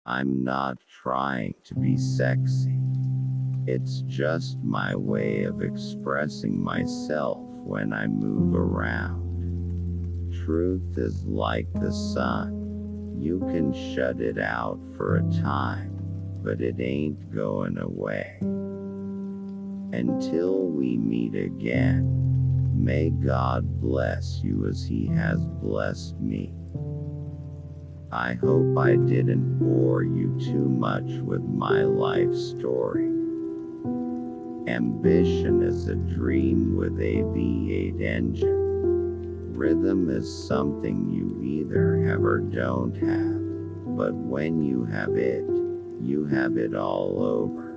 I'm not trying to be sexy. It's just my way of expressing myself when I move around. Truth is like the sun. You can shut it out for a time, but it ain't going away. Until we meet again, may God bless you as He has blessed me. I hope I didn't bore you too much with my life story. Ambition is a dream with a V8 engine. Rhythm is something you either have or don't have, but when you have it all over.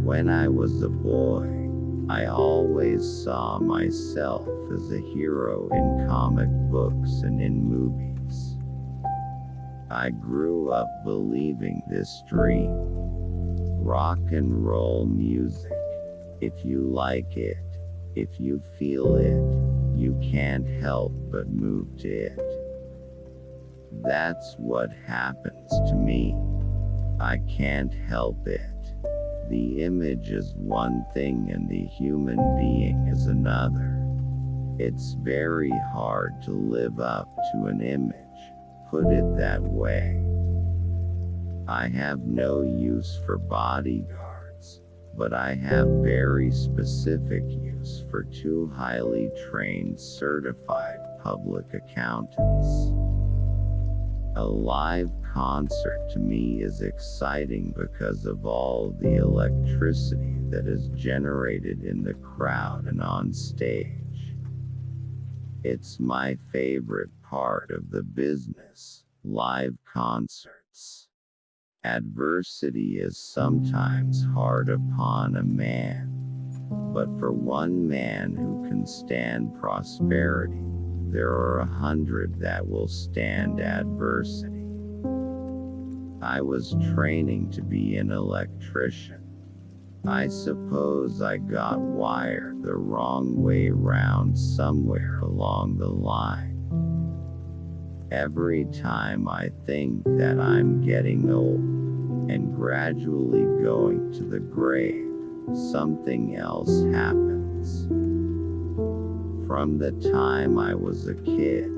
When I was a boy, I always saw myself as a hero in comic books and in movies. I grew up believing this dream. Rock and roll music. If you like it, if you feel it, you can't help but move to it. That's what happens to me. I can't help it. The image is one thing and the human being is another. It's very hard to live up to an image, put it that way. I have no use for bodyguards, but I have very specific use for two highly trained certified public accountants. A live concert to me is exciting because of all the electricity that is generated in the crowd and on stage. It's my favorite part of the business, live concerts. Adversity is sometimes hard upon a man, but for one man who can stand prosperity, there are 100 that will stand adversity. I was training to be an electrician. I suppose I got wired the wrong way round somewhere along the line. Every time I think that I'm getting old and gradually going to the grave, something else happens. From the time I was a kid,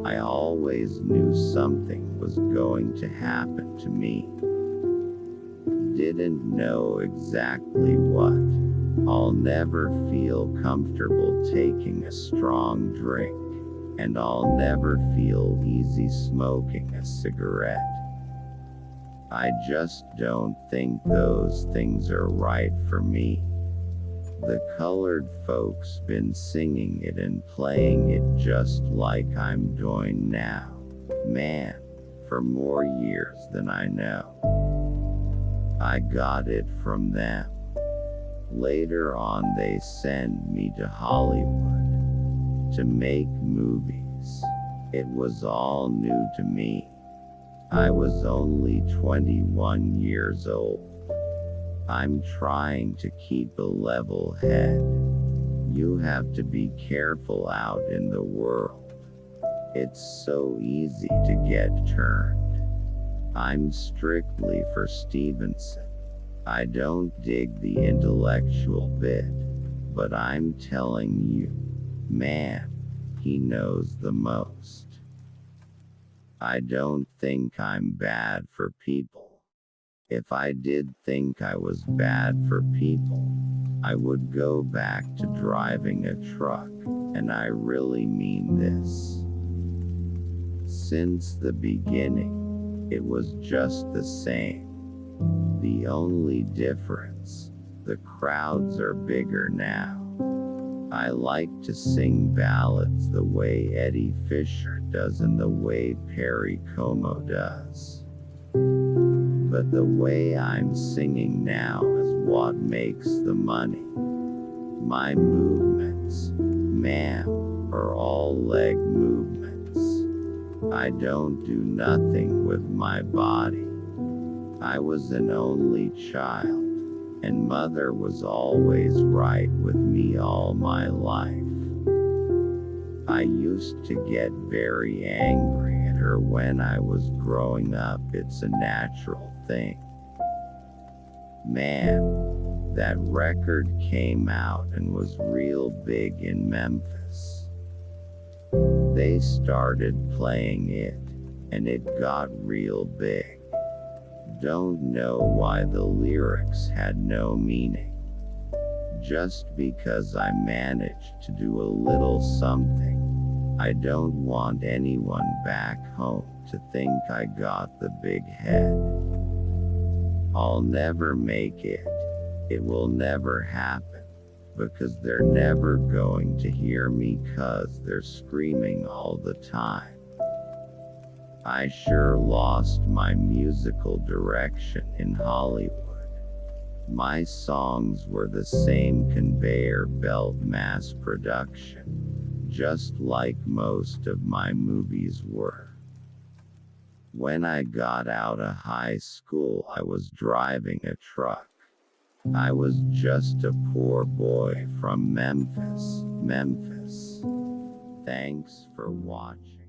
I always knew something was going to happen to me. Didn't know exactly what. I'll never feel comfortable taking a strong drink, and I'll never feel easy smoking a cigarette. I just don't think those things are right for me. The colored folks been singing it and playing it just like I'm doing now, man, for more years than I know. I got it from them. Later on they send me to Hollywood to make movies. It was all new to me. I was only 21 years old. I'm trying to keep a level head. You have to be careful out in the world. It's so easy to get turned. I'm strictly for Stevenson. I don't dig the intellectual bit, but I'm telling you, man, he knows the most. I don't think I'm bad for people. If I did think I was bad for people, I would go back to driving a truck, and I really mean this. Since the beginning, it was just the same. The only difference, the crowds are bigger now. I like to sing ballads the way Eddie Fisher does and the way Perry Como does. But the way I'm singing now is what makes the money. My movements, ma'am, are all leg movements. I don't do nothing with my body. I was an only child, and mother was always right with me all my life. I used to get very angry at her sure when I was growing up it's a natural thing. Man, that record came out and was real big in Memphis. They started playing it, and it got real big. Don't know why the lyrics had no meaning. Just because I managed to do a little something, I don't want anyone back home to think I got the big head. I'll never make it. It will never happen. Because they're never going to hear me 'cause they're screaming all the time. I sure lost my musical direction in Hollywood. My songs were the same conveyor belt mass production, just like most of my movies were. When I got out of high school, I was driving a truck. I was just a poor boy from Memphis. Thanks for watching.